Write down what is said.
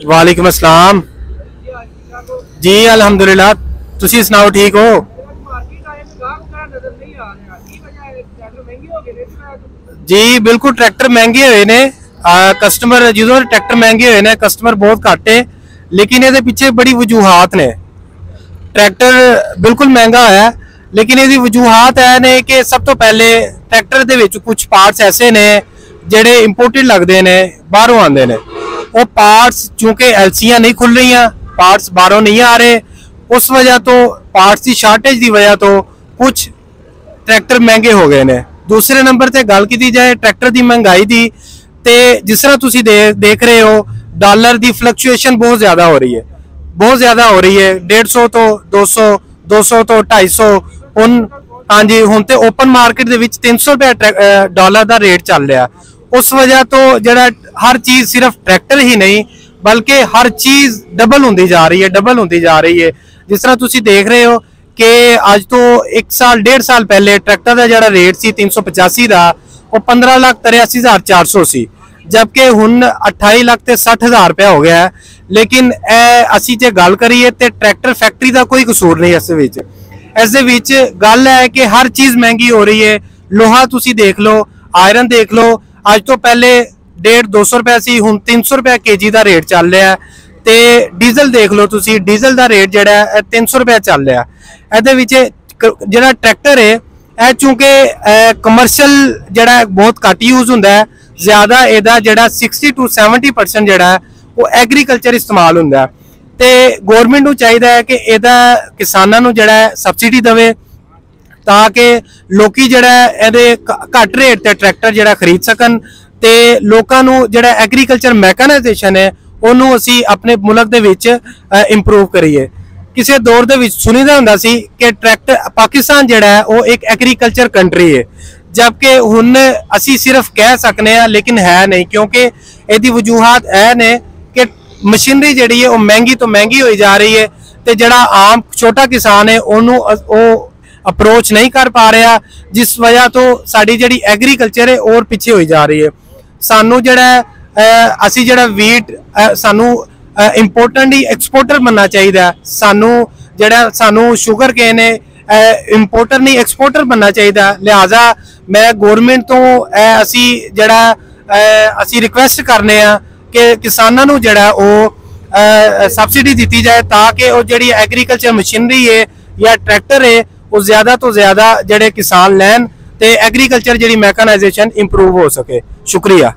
वालेकुम अस्सलाम जी। अल्हम्दुलिल्लाह, तुसी सुनाओ ठीक हो जी? बिल्कुल ट्रैक्टर महंगे हुए ने। कस्टमर जो ट्रैक्टर महंगे हुए ने, कस्टमर बहुत घट है, लेकिन ये पिछे बड़ी वजूहात ने। ट्रैक्टर बिल्कुल महंगा है, लेकिन ये वजूहात है ने कि सब तो पहले ट्रैक्टर दे विच कुछ पार्ट्स ऐसे ने जेडे इंपोर्टेड लगते हैं, बाहरों आते हैं। वो पार्ट्स चूंकि एलसियां नहीं खुल रही, पार्ट्स बाहरों नहीं आ रहे, उस वजह तो पार्ट्स की शार्टेज की वजह तो कुछ ट्रैक्टर महंगे हो गए हैं। दूसरे नंबर पर गल की जाए ट्रैक्टर की महंगाई की, तो जिस तरह तुम देख रहे हो, डॉलर की फ्लक्चुएशन बहुत ज़्यादा हो रही है, बहुत ज़्यादा हो रही है। 150 तो 200, 200 तो 250 हुन। हाँ जी, हुन तो ओपन मार्केट के 300 रुपया डॉलर का रेट चल रहा। उस वजह तो जरा हर चीज़ सिर्फ ट्रैक्टर ही नहीं बल्कि हर चीज़ डबल होती जा रही है, डबल होती जा रही है। जिस तरह तुम देख रहे हो कि अज तो 1 साल 1.5 साल पहले ट्रैक्टर का जो रेट से 385 का, वो 15,83,400 सी, जबकि हुन 28,60,000 रुपया हो गया है। लेकिन असी जे गल करिए तो ट्रैक्टर फैक्ट्री का कोई कसूर नहीं। इस गल है कि हर चीज़ महंगी हो रही है। लोहा तुसी देख लो, आयरन देख लो, अज तो पहले 150-200 रुपया सी, हुन 300 रुपया केजी का रेट चल रहा है। तो डीजल देख लो तुसी, डीजल का रेट जो 300 रुपया चल रहा है। ये जो ट्रैक्टर है, यह चूंकि कमर्शल जड़ा बहुत घट यूज होंगे, ज़्यादा यदा जड़ा 60 to 70% जड़ा वो एग्रीकल्चर इस्तेमाल होंगे। तो गौरमेंट को चाहिए कि यदा किसानों जड़ा सबसिडी देवे, ताकि लोग जड़ा घट रेट पर ट्रैक्टर जड़ा खरीद सकन। तो लोगों जड़ा एग्रीकल्चर मैकेनाइजेशन है उन्होंने असी अपने मुल्क दे विच इंप्रूव करिए। किसी दौर दे विच सुनीदा हुंदा सी कि ट्रैक्टर पाकिस्तान जड़ा है वो एक एग्रीकल्चर कंट्री है, जबकि हुन असी सिर्फ कह सकते हैं लेकिन है नहीं, क्योंकि यदी वजूहात है ने कि मशीनरी जी है वो महंगी तो महंगी होई जा रही है। तो जड़ा आम छोटा किसान है उन्होंने अप्रोच नहीं कर पा रहा, जिस वजह तो साड़ी जी एग्रीकल्चर है और पिछे होई जा रही है। सानू जड़ा असी जड़ा वीट सानू इंपोर्टेंट ही एक्सपोर्टर बनना चाहिए। सानू जड़ा सानू शुगर केन इंपोर्टर नहीं एक्सपोर्टर बनना चाहिए। लिहाजा मैं गौरमेंट तो असी जड़ा असी रिक्वेस्ट करने कि किसानों जड़ा वो सबसिडी दी जाए, ताकि वो जी एग्रीकल्चर मशीनरी है या ट्रैक्टर है वो ज़्यादा तो ज़्यादा जड़े किसान लैन, तो एग्रीकल्चर जी मैकेनाइजेशन इंप्रूव हो सके। शुक्रिया।